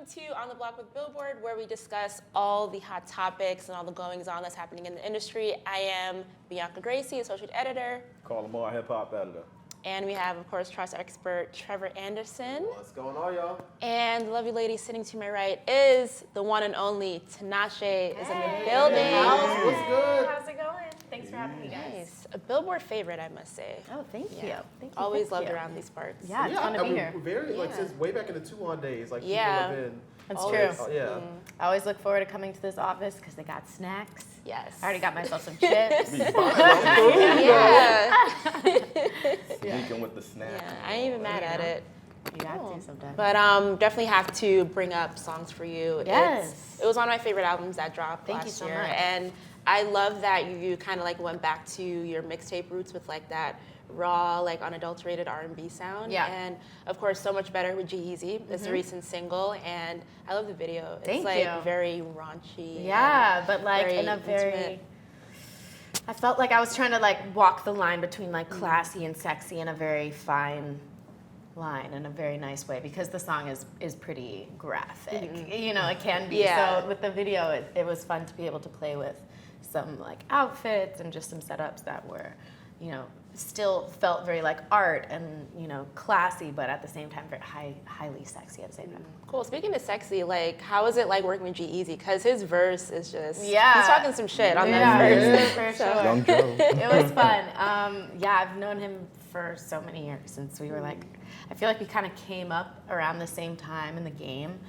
to On the Block with Billboard, where we discuss all the hot topics and all the goings-on that's happening in the industry. I am Bianca, Gracie, associate editor. Call Lamarre hip-hop editor. And we have, of course, trust expert Trevor Anderson. What's going on, y'all? And the lovely lady sitting to my right is the one and only Tinashe is in the building. Hey. What's good? How's it going? Thanks for having me, guys. Nice. A Billboard favorite, I must say. Oh, thank you. Thank you. Always thank loved you. around these parts. Yeah, it's fun to be here. Very, since way back in the 2-on days, like, Yeah. people have been. That's always, true. Yeah. I always look forward to coming to this office because they got snacks. Yes. I already got myself some chips. Yeah. Sneaking with the snack. Yeah, I ain't even mad at it. You got to sometimes. But definitely have to bring up songs for you. Yes. It was one of my favorite albums that dropped Thank you last so year. much. And I love that you kind of like went back to your mixtape roots with like that raw, like unadulterated R&B sound. Yeah. And of course, So Much Better with G-Eazy. It's a recent single, and I love the video. It's Thank like you. very raunchy. Yeah, but like very in a very. intimate. I felt like I was trying to like walk the line between like classy and sexy in a very fine line in a very nice way because the song is pretty graphic. You know, it can be. Yeah. So with the video, it was fun to be able to play with some like outfits and just some setups that were, you know, still felt very like art and, you know, classy, but at the same time very highly sexy at the same time. Cool. Speaking of sexy, like, how is it like working with G-Eazy? Because his verse is just, Yeah. he's talking some shit on Yeah, that verse. for sure. Young Joe. It was fun. Yeah, I've known him for so many years since we were like, I feel like we kind of came up around the same time in the game.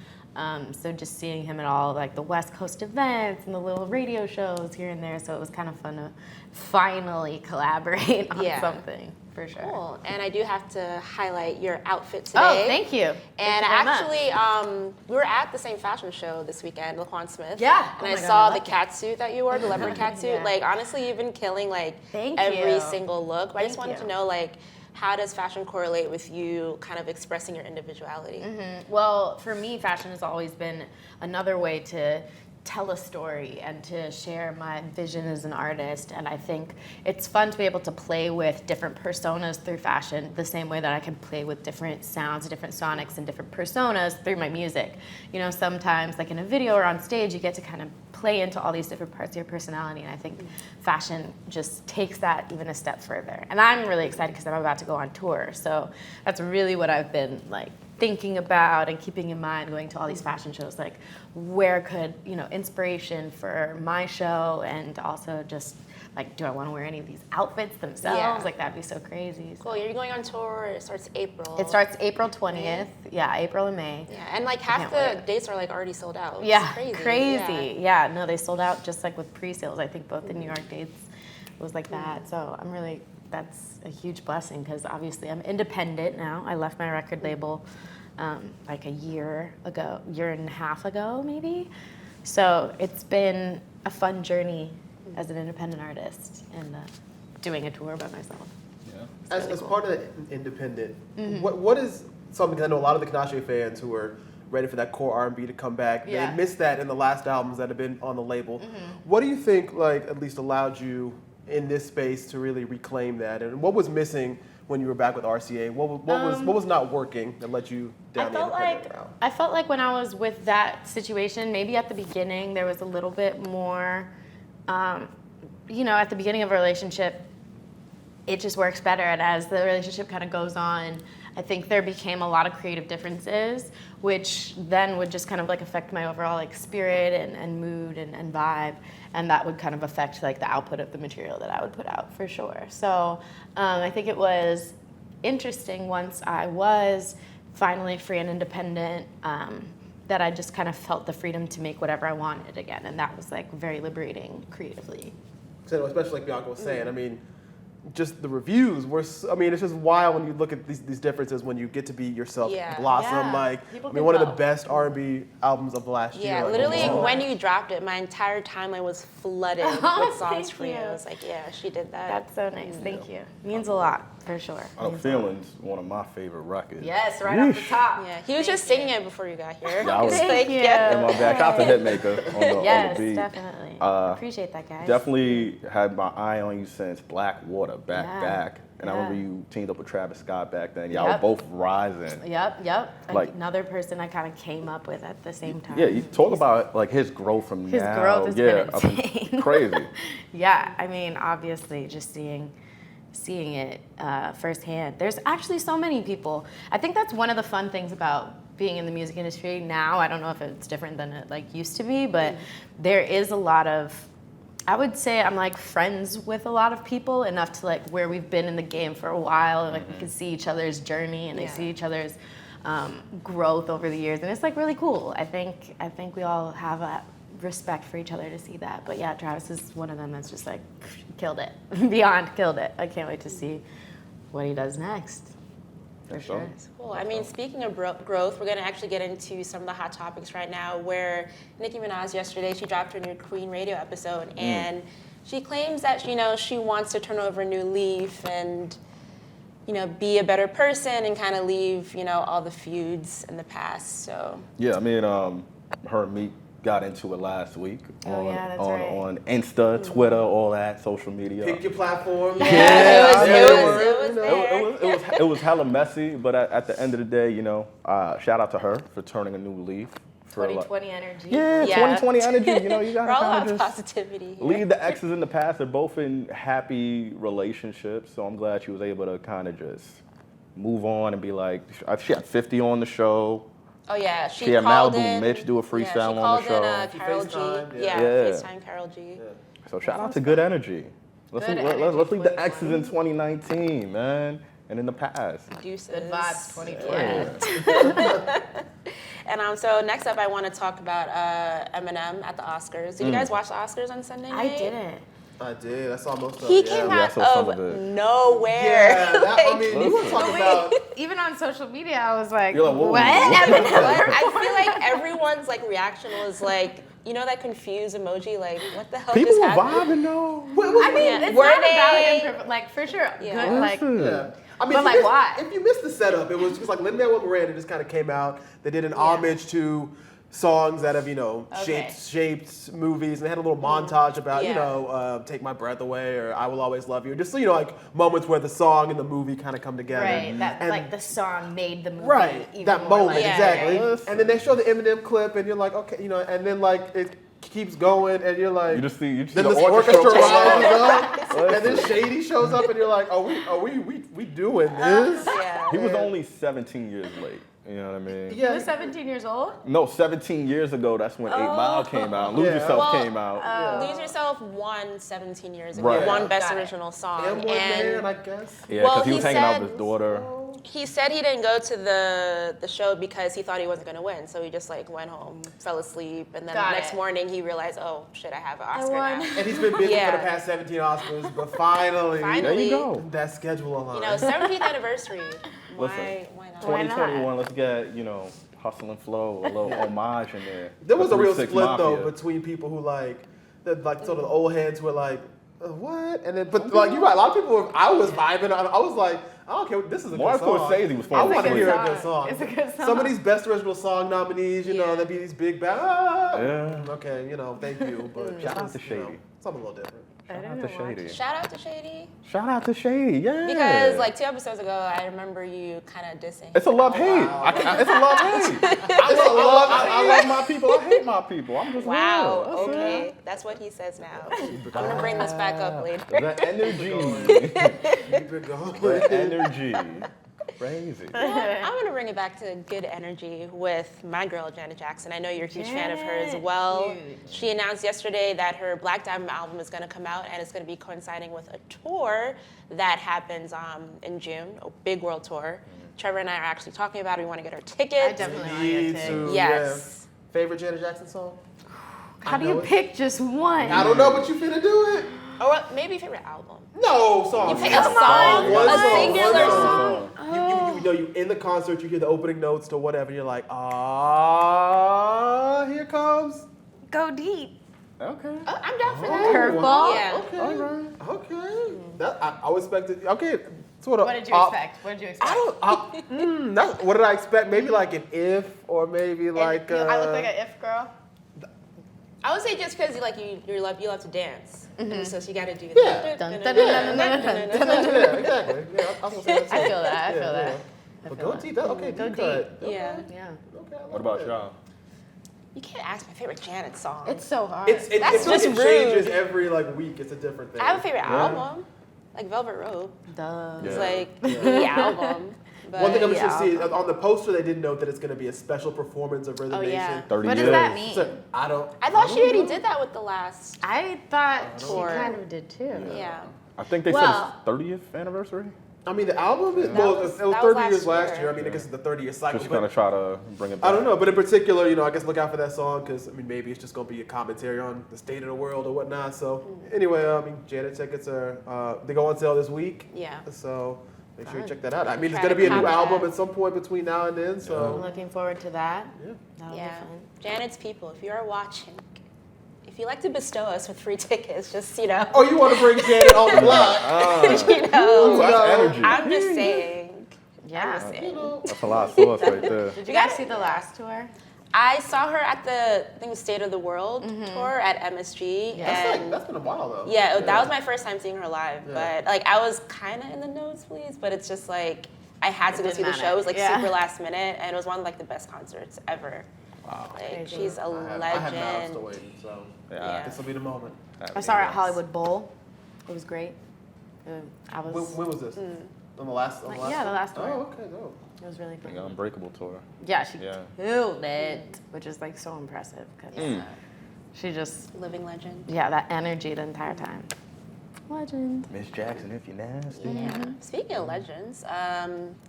So just seeing him at all like the West Coast events and the little radio shows here and there. So it was kind of fun to finally collaborate on something for sure. Cool. And I do have to highlight your outfit today. Oh, thank you. And Thank you very actually, we were at the same fashion show this weekend, Laquan Smith. Yeah. And Oh I my God, saw I the love cat suit that you wore, the leopard cat suit. Yeah. Like, honestly, you've been killing like Thank every you. single look. But I just Thank wanted you. to know, like, how does fashion correlate with you kind of expressing your individuality? Well, for me, fashion has always been another way to tell a story and to share my vision as an artist. And I think it's fun to be able to play with different personas through fashion the same way that I can play with different sounds, different sonics, and different personas through my music. You know, sometimes like in a video or on stage, you get to kind of play into all these different parts of your personality. And I think fashion just takes that even a step further. And I'm really excited because I'm about to go on tour. So that's really what I've been like thinking about and keeping in mind going to all these fashion shows, like where could, you know, inspiration for my show and also just like, do I want to wear any of these outfits themselves? Yeah. Like that'd be so crazy. Cool. You're going on tour. It starts April. It starts April 20th. Yeah, April and May. Yeah, and like half can't the wait. dates are like already sold out. It's Yeah, crazy. crazy. Yeah, no, they sold out just like with pre-sales. I think both the New York dates was like that. So I'm really, that's a huge blessing because obviously I'm independent now. I left my record label like a year and a half ago maybe. So it's been a fun journey as an independent artist and doing a tour by myself. Yeah. As part of the independent, what is something, because I know a lot of the Tinashe fans who are ready for that core R&B to come back, Yeah. they missed that in the last albums that have been on the label. What do you think, like, at least allowed you in this space to really reclaim that? And what was missing when you were back with RCA? What was not working that let you down the independent route? I felt like when I was with that situation, maybe at the beginning there was a little bit more, you know, at the beginning of a relationship, it just works better. And as the relationship kind of goes on, I think there became a lot of creative differences, which then would just kind of like affect my overall like spirit and mood and vibe. And that would kind of affect like the output of the material that I would put out for sure. So I think it was interesting once I was finally free and independent, that I just kind of felt the freedom to make whatever I wanted again. And that was like very liberating creatively. So especially like Bianca was saying, I mean, just the reviews were, it's just wild when you look at these differences when you get to be yourself, Yeah. blossom. Yeah. Like, People I mean, can one of the tell. best R&B albums of the last year. Yeah, like, literally overall. when you dropped it, my entire timeline was flooded Oh, with songs thank for you. you. I was like, yeah, she did that. That's so nice. Thank you. Means a lot. for sure. Feelings, one of my favorite records. Yes, right off the top. Yeah, he was just singing it before you got here. Yeah, I was- It's Thank you. In my back, shout out to Hitmaker on Yes, the beat. definitely. Uh, Appreciate that, guys. Definitely had my eye on you since Blackwater, back. And I Yeah. remember you teamed up with Travis Scott back then. Y'all Yep. were both rising. Yep. Like- Another person I kind of came up with at the same time. Yeah, you talk about like his growth from His now. growth has been I mean, insane. crazy. Yeah, I mean, obviously, just seeing it firsthand. There's actually so many people. I think that's one of the fun things about being in the music industry now. I don't know if it's different than it like used to be, but there is a lot of. I would say I'm like friends with a lot of people enough to like where we've been in the game for a while, and like we can see each other's journey and they see each other's growth over the years, and it's like really cool. I think we all have a respect for each other to see that. But yeah, Travis is one of them that's just like killed it, beyond killed it. I can't wait to see what he does next. For sure. Cool. I mean, speaking of growth, we're going to actually get into some of the hot topics right now, where Nicki Minaj yesterday, she dropped her new Queen Radio episode, and she claims that, she wants to turn over a new leaf and, be a better person and kind of leave, all the feuds in the past, so. Yeah, I mean, her and Meek got into it last week on Insta, Twitter, all that, social media. Pick your platform. It was hella messy, but at the end of the day, shout out to her for turning a new leaf. For 2020 energy. Yeah, 2020 energy. You We're all gotta about just positivity here. leave the exes in the past. They're both in happy relationships, so I'm glad she was able to kind of just move on and be like, she had 50 on the show. Oh yeah, She had called Malibu in, Mitch do a freestyle on the show. She called in Carol G. FaceTimed, Yeah, yeah. FaceTime Carol G. So shout out to good energy. Let's leave the exes in 2019, man, and in the past. Deuces. Good vibes, 2020. Yeah. And so next up, I want to talk about Eminem at the Oscars. Did you guys watch the Oscars on Sunday night? I didn't. I did. I saw most of it. He came Yeah, I out saw some of of it. nowhere. Yeah, I mean, we were talking about. Even on social media, I was like, You're like, whoa. what? I feel like everyone's reaction was that confused emoji, what the hell People just were happened? vibing though. I mean, Yeah. it's Were not they- about improv, for sure. Yeah. Good, like, Yeah. I mean, But, if like, you why? If you missed the setup, it was just like Lin-Manuel Miranda just kind of came out. They did an homage to songs that have, Okay. shaped movies, and they had a little montage about, Yeah. Take My Breath Away or I Will Always Love You. Just, moments where the song and the movie kind of come together. right, that And- like the song made the movie Right, even that more moment, like, exactly. right. And then they show the Eminem clip, and you're like, okay, and then it keeps going, and you're like, You just see then the this orchestra orchestra rises rises up, and then Listen. Shady shows up, and you're like, are we doing this? Yeah. He was only 17 years late. You know what I mean? He was 17 years old? No, 17 years ago, that's when 8 Mile came out. Lose Yeah. Yourself Well, came out. Lose Yourself won 17 years ago. Right. Won Best Got it. Original Song. And one man, I guess. Yeah, well, because he was he hanging out said- with his daughter. He said he didn't go to the show because he thought he wasn't going to win. So he just went home, fell asleep, and then Got the next it. morning he realized, oh shit, I have an Oscar won. now. And he's been busy Yeah. for the past 17 Oscars, but finally, There you go. that schedule aligned. 17th anniversary. Why not? Why not? 2021, let's get, Hustle and Flow, a little homage in there. There was The a real 3-6 split though Mafia. between people who sort of the old heads were like, what? And then, but you're right. A lot of people were. I was vibing. I was like, I don't care. This is a Martin good song. Scorsese was I falling want to asleep. hear a good song. It's a good song. Some of these best original song nominees, there'd be these big Yeah. Okay, thank you, but Shout out to just, Shady. something a little different. I Shout out didn't to watch Shady. it. Shout out to Shady. Shout out to Shady, yeah. Because 2 episodes ago, I remember you kind of dissing. It's a love hate. It's a love hate. I love my people. I hate my people. I'm just Wow. real. That's Okay, it. that's what he says now. I'm gonna bring this back up later. The energy. Keep it going. The energy. Crazy. I'm gonna bring it back to good energy with my girl Janet Jackson. I know you're a huge fan of her as Janet, well. huge. She announced yesterday that her Black Diamond album is gonna come out, and it's gonna be coinciding with a tour that happens in June, a big world tour. Trevor and I are actually talking about it. We want to get our tickets. I definitely want to Need get to, to. Yes. yeah. Favorite Janet Jackson song? How do know you it. pick just one? I don't know, but you finna do it. Or maybe favorite album. No song. You pick One a song, One a song, singular one song. You in the concert, you hear the opening notes to whatever, and you're like, ah, here comes. Go deep. Okay. I'm down for Oh, that. Curveball. wow. Yeah. Okay. All right. Okay. That I would expect it. Okay. sort of. What did you expect? What did you expect? What did I expect? Maybe like an if, or maybe like. I look like an if girl. I would say just because you love to dance, and so you got to do Yeah. that. Yeah, exactly. Yeah, I was gonna say that too. I feel that. I feel that. Yeah. But go deep. Okay, Go deep cut. deep. Yeah. Yeah. Okay, I like What about that. y'all? You can't ask my favorite Janet song. It's so hard. That's That's just just changes rude. every like week. It's a different thing. I have a favorite album, like Velvet Rope. Duh. It's Yeah. like the album. But One thing I'm Yeah. interested to see on the poster, they did note that it's going to be a special performance of Rhythm Oh, yeah. Nation. 30 What years. does that mean? So, I don't she already know. did that with the last. I thought she Tour. kind of did too. Yeah. I think they Well- said it's 30th anniversary. I mean, the album is That well, was- it was that 30 was years last last year. year. I mean, I guess it's the 30th cycle. Just but gonna try to bring it back. I don't know, but in particular, I guess look out for that song because I mean, maybe it's just gonna be a commentary on the state of the world or whatnot. So anyway, I mean, Janet tickets are they go on sale this week. Yeah. So make sure you check that out. I mean, there's Try gonna to be a new copy album that. at some point between now and then. I'm So looking forward to that. yeah. That'll Yeah. be fun. Janet's people, if you are watching, if you like to bestow us with free tickets, just Oh, you want to bring Janet on the block? Ooh, that's energy. I'm just saying. Yeah. I'm just saying. That's a lot of sauce right there. Did you guys see the last tour? I saw her at the I think it was State of the World tour at MSG. And That's been a while though. yeah, that was my first time seeing her live. Yeah. But like I was kind of in the nosebleeds, but it's just like I had to go didn't see the matter. show. It was like Yeah. super last minute, and it was one of like the best concerts ever. Wow. Like Crazy. she's a I have now legend. still waiting. So Yeah. this will be the moment. I saw her at Hollywood Bowl. It was great. I was. When was this? On the last? Like, tour? yeah, the last tour. Oh, okay, dope. It was really fun. The Unbreakable tour. Yeah, she Yeah. killed it, which is like so impressive because she just, Living legend. yeah, that energy the entire time. Legend. Miss Jackson, if you're nasty. Yeah. Speaking of legends,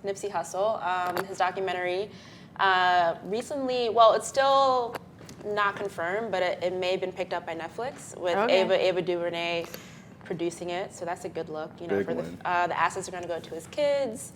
Nipsey Hussle, his documentary recently, well, it's still not confirmed, but it may have been picked up by Netflix with Okay. Ava DuVernay producing it. So that's a good look. You know, Big for win. the assets are going to go to his kids.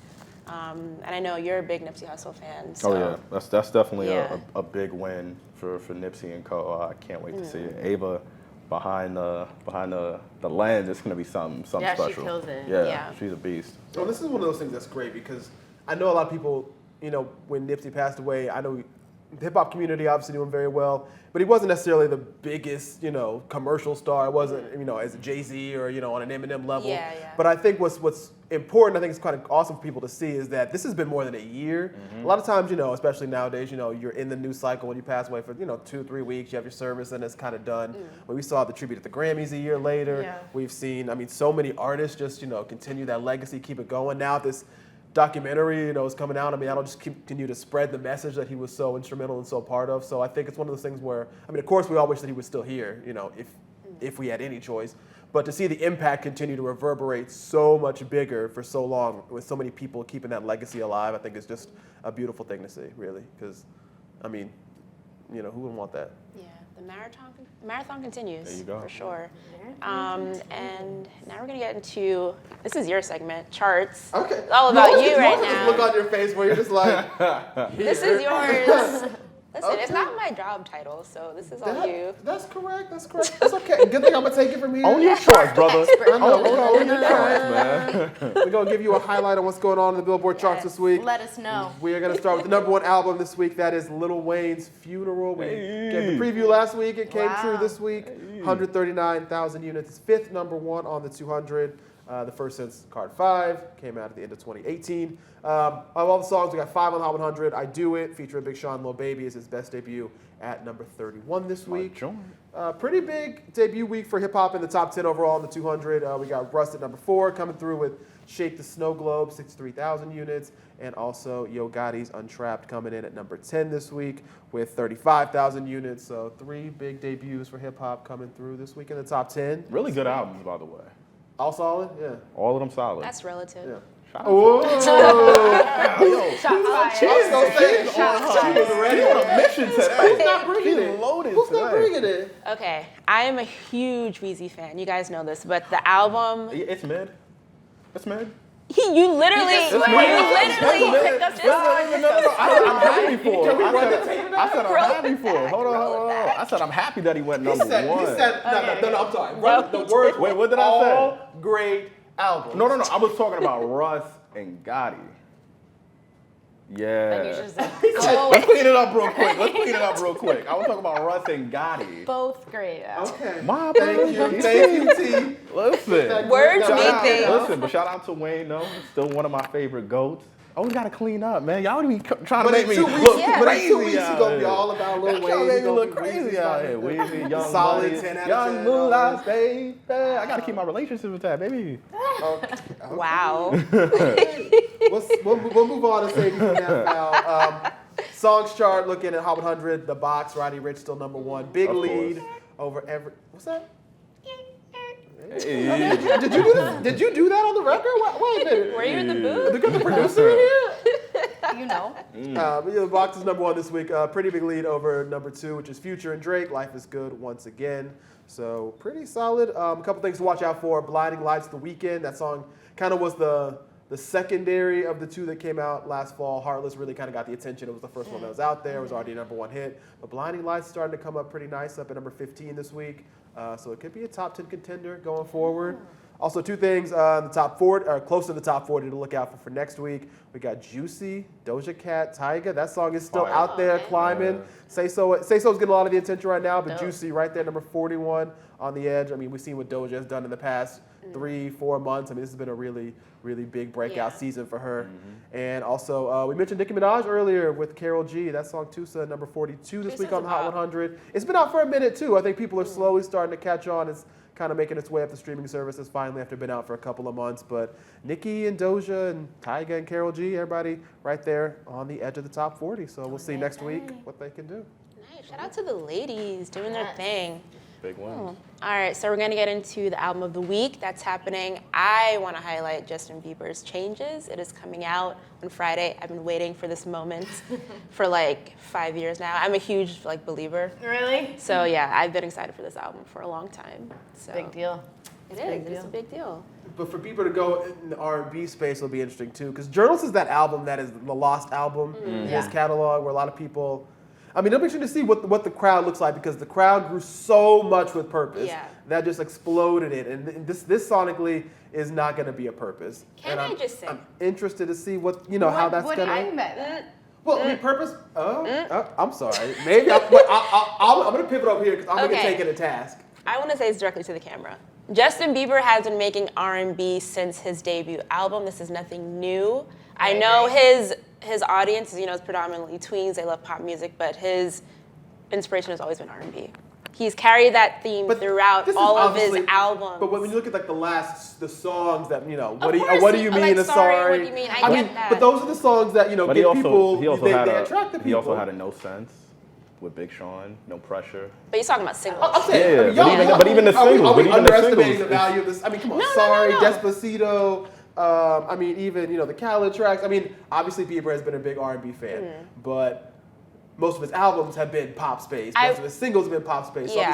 And I know you're a big Nipsey Hussle fan. So. Oh yeah, that's definitely Yeah. a big win for Nipsey and co. I can't wait to see it. Ava behind the lens, it's gonna be something Yeah, she special. kills it. Yeah, Yeah. she's a beast. So this is one of those things that's great because I know a lot of people, when Nipsey passed away, I know the hip hop community obviously knew him very well, but he wasn't necessarily the biggest, commercial star. It wasn't, as a Jay-Z or, on an Eminem level. Yeah, yeah. But I think what's important, I think it's kind of awesome for people to see is that this has been more than a year. A lot of times, especially nowadays, you're in the news cycle when you pass away for, 2-3 weeks, you have your service and it's kind of done. When we saw the tribute at the Grammys a year later, Yeah. we've seen, so many artists just, continue that legacy, keep it going. Now this documentary, is coming out. That'll just continue to spread the message that he was so instrumental and so part of. So I think it's one of those things where, of course, we all wish that he was still here, if we had any choice. But to see the impact continue to reverberate so much bigger for so long, with so many people keeping that legacy alive, I think is just a beautiful thing to see, really. Because, who wouldn't want that? Yeah, the marathon continues. There you go. For sure. And now we're gonna get into this is your segment, charts. Okay. It's all about you right Just now. look on your face where you're just like, This is yours. Listen, it's not my job title, so this is all you. That's correct. That's okay. Good thing I'm gonna take it from here. Own your charts, brother. I know. We're Own gonna, your charts, man. we're gonna give you a highlight on what's going on in the Billboard charts this week. Let us know. We are going to start with the number one album this week. That is Lil Wayne's Funeral. We gave the preview last week. It came true this week. 139,000 units. It's fifth number one on the 200. The first since Card 5. Came out at the end of 2018. Of all the songs, we got 5 on the Hot 100. I Do It, featuring Big Sean, Lil Baby, is his best debut at number 31 this week. Pretty big debut week for hip hop in the top 10 overall in the 200. We got Rust at number 4 coming through with Shake the Snow Globe, 63,000 units. And also Yo Gotti's Untrapped coming in at number 10 this week with 35,000 units. So 3 big debuts for hip hop coming through this week in the top 10. Really good albums, by the way. All solid? Yeah. All of them solid. That's relative. Yeah. Shout out Oh! Shot fired. She was ready. on a mission today. Who's not bringing She's it? loaded Who's not today. bringing it? Okay, I am a huge Weezy fan. You guys know this, but the album, It's mid. It's mid. you literally picked up this song. No. I'm happy for him. I said I'm Roll happy it for him. back, Hold roll it on. back. I said I'm happy that he went He number said, one. no, I'm sorry. Run the No, words. Wait, what did I all say? great albums. No. I was talking about Russ and Gotti. Yeah. Like you should say Let's clean it up real quick. I was talking about Russ and Gotti. both great. Okay. My Thank you, T. Listen. Words Shout mean out. things. Listen, but shout out to Wayne, though. Still one of my favorite GOATs. Always gotta clean up, man. Y'all be trying to But make in me 2 weeks, look Yeah. but in crazy 2 weeks, out it's gonna be here. all about Lil Y'all Wayne. make It's me gonna look be crazy Weezy, out here. Weezy, Young Solid Money, 10 out of Young 10, Moolah, always. stay bad. I gotta keep my relationship with that, baby. Wow. We'll move on and save you from that now. Songs chart, looking at Hot 100, The Box, Roddy Ricch still number 1. Big Of lead course. over every. What's that? Hey. Did you do this? Did you do that on the record? Wait a minute. Were you in the booth? Look at the producer in here. You know. But yeah, The Box is number 1 this week. Pretty big lead over number 2, which is Future and Drake. Life is Good once again. So pretty solid. A couple things to watch out for. Blinding Lights, The Weeknd. That song kind of was the secondary of the 2 that came out last fall. Heartless really kind of got the attention. It was the first one that was out there. It was already a number 1 hit. But Blinding Lights is starting to come up pretty nice, up at number 15 this week. So it could be a top 10 contender going forward. Also, 2 things the top 40, or close to the top 40 to look out for next week. We got Juicy, Doja Cat, Tyga. That song is still Fire. out there Okay. climbing. Say So's getting a lot of the attention right now, but Dope. Juicy right there, number 41 on the edge. I mean, we've seen what Doja has done in the past 3-4 months. I mean, this has been a really, really big breakout Yeah. season for her. And also, we mentioned Nicki Minaj earlier with Karol G. That song, Tusa, number 42 this week Tusa's on the a Hot bop. 100. It's been out for a minute, too. I think people are slowly starting to catch on. It's kind of making its way up the streaming services finally after been out for a couple of months. But Nicki and Doja and Tyga and Karol G, everybody right there on the edge of the top 40. So we'll see next week what they can do. Nice. Shout out to the ladies doing their Yes. thing. Big one. All right, so we're going to get into the album of the week that's happening. I want to highlight Justin Bieber's Changes. It is coming out on Friday. I've been waiting for this moment for like 5 years now. I'm a huge believer. Really? So yeah, I've been excited for this album for a long time. So Big deal. It It's a is. big It's a deal. big deal. But for people to go in the R&B space will be interesting too, because Journals is that album that is the lost album in his Yeah. catalog, where a lot of people. I mean, it'll be interesting to see what the crowd looks like, because the crowd grew so much with Purpose Yeah. that just exploded it, and this sonically is not going to be a Purpose. Can And I just say- I'm interested to see how that's what going I to. met. Well, I mean, Purpose. I'm sorry. Maybe I'm going to pivot over here because I'm going to Okay. take it a task. I want to say this directly to the camera. Justin Bieber has been making R&B since his debut album. This is nothing new. I know his audience is predominantly tweens. They love pop music, but his inspiration has always been R&B. He's carried that theme But throughout this is all of his obviously- albums. But when you look at the songs that what course, do you like, mean? Sorry, what do you mean? I get that. But those are the songs that But get people. he also they had attract the people. he also had a No Sense with Big Sean, No Pressure. But he's talking about singles. I'm saying, Yeah, I mean, but even the are we singles, but even the underestimating singles the value of this? I mean, come on, No, Sorry, no. Despacito. I mean, even the Khaled tracks. I mean, obviously Bieber has been a big R&B fan, but most of his albums have been pop space. Most of his singles have been pop space. So Yeah.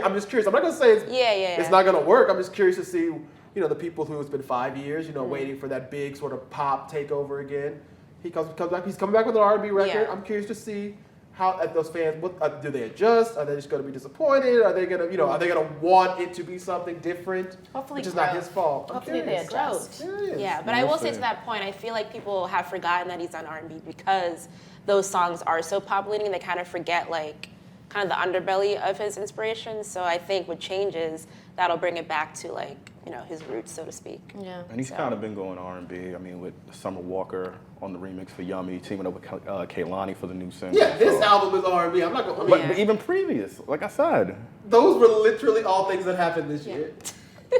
I'm just curious. I'm not gonna say Yeah. it's not gonna work. I'm just curious to see, the people who it's been 5 years, waiting for that big sort of pop takeover again. He comes back. He's coming back with an R&B record. Yeah. I'm curious to see how those fans. Do they adjust? Are they just going to be disappointed? Are they gonna, are they gonna want it to be something different? Hopefully which is not growth. his fault. I'm Hopefully they curious. adjust. Curious. Yeah, but I will say see. to that point, I feel like people have forgotten that he's done R&B because those songs are so pop leading. They kind of forget kind of the underbelly of his inspiration. So I think with Changes, that'll bring it back to his roots, so to speak. Yeah. And he's So- kind of been going R&B. I mean, with Summer Walker on the remix for Yummy, teaming up with Kehlani for the new single. Yeah, this So- album is R&B. I'm not going. But even previous, like I said, Those were literally all things that happened this year.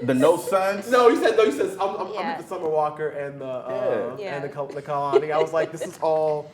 the No Sense. No, you said I'm Yeah. with the Summer Walker and Yeah. and the Kalani. I was like, this is all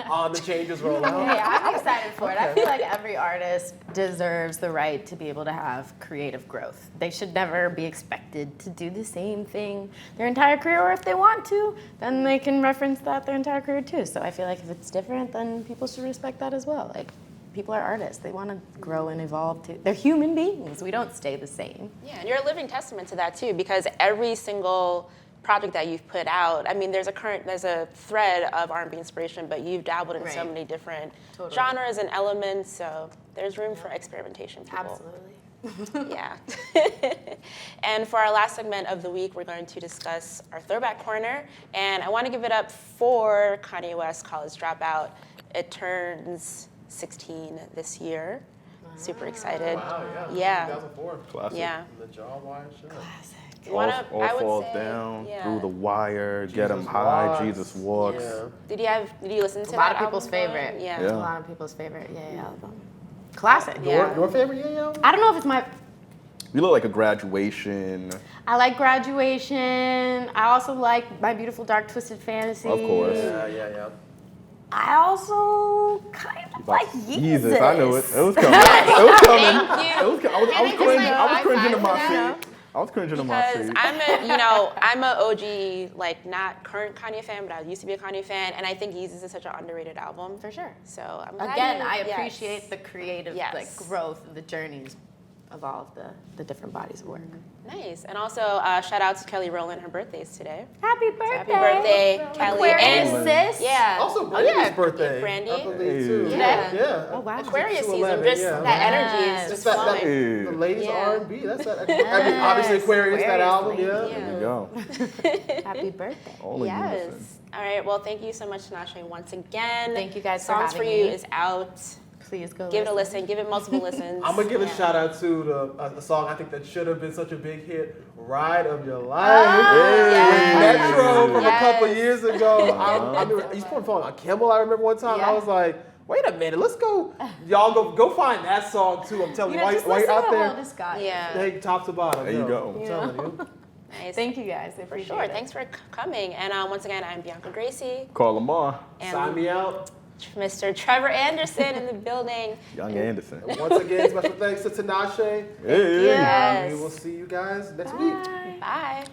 on the Changes rollout. Hey, I'm excited for it. I feel like every artist deserves the right to be able to have creative growth. They should never be expected to do the same thing their entire career, or if they want to, then they can reference that their entire career too. So I feel like if it's different, then people should respect that as well. Like, people are artists. They want to grow and evolve too. They're human beings. We don't stay the same. Yeah, and you're a living testament to that too, because every single project that you've put out, I mean, there's a thread of R&B inspiration, but you've dabbled in so Right. many different Totally. genres and elements, so there's room for experimentation, people. Absolutely. Yeah. And for our last segment of the week, we're going to discuss our Throwback Corner. And I want to give it up for Kanye West College Dropout. It turns 16 this year. Super excited. Wow, Yeah. 2004. Classic. Yeah. The Jaw Wire show. Classic. You wanna- all I would falls say, down yeah. through the wire. Get Jesus him high. walks. Jesus walks. Yeah. Did you listen to A lot that of people's album, Brian? favorite. Yeah. Yeah. A lot of people's favorite. Yeah, album. Classic. Yeah. Your favorite Ye album? I don't know if it's my. You look like a graduation. I like Graduation. I also like My Beautiful Dark Twisted Fantasy. Of course. Yeah. I also kind of like Yeezus. I knew it. It was coming. It was coming. Thank you. It was, I was Can we just, cringing. like, I was high cringing in five my for that? seat. I was cringing in my Because seat. I'm a OG, like not current Kanye fan, but I used to be a Kanye fan, and I think Yeezus is such an underrated album. For sure. So I'm glad Again, you- I yes. appreciate the creative Yes. like growth, the journeys of all of the different bodies of work. Nice. And also, shout out to Kelly Rowland. Her birthday's today. Happy birthday. Happy birthday, Kelly. Aquarius, And sis. yeah. Also, Brandy's yeah. birthday. Brandy. I believe Hey. too. Today? Yeah. Oh, wow. Aquarius She's season, 11, just yeah. that energy Yes. is Just just that, flowing. Hey. the latest Yeah. R&B. That's that. I mean, obviously Aquarius, that Aquarius album. lady, Yeah. yeah. There you go. Happy birthday. All in unison. Yes. All right. Well, thank you so much, Tinashe, once again. Thank you guys for Songs having for You me. is out. Please go Give it a listen. Give it multiple listens. I'm gonna give a Yeah. shout out to the song I think that should have been such a big hit, "Ride of Your Life." yes. With Metro from a Yes. couple years ago. I knew he's putting phone on Kimmel. I remember one time I Yeah. was like, "Wait a minute, let's go, y'all go find that song too." I'm telling you, while you're out there, Yeah. hey, top to bottom. There you go. I'm telling you. Nice. Thank you guys. I For appreciate sure. it. Thanks for coming. And once again, I'm Bianca Gracie. Call Lamarre. Sign And me out. Mr. Trevor Anderson in the building. Young Anderson. Once again, special thanks to Tinashe. Hey. Yes. We will see you guys next week. Bye.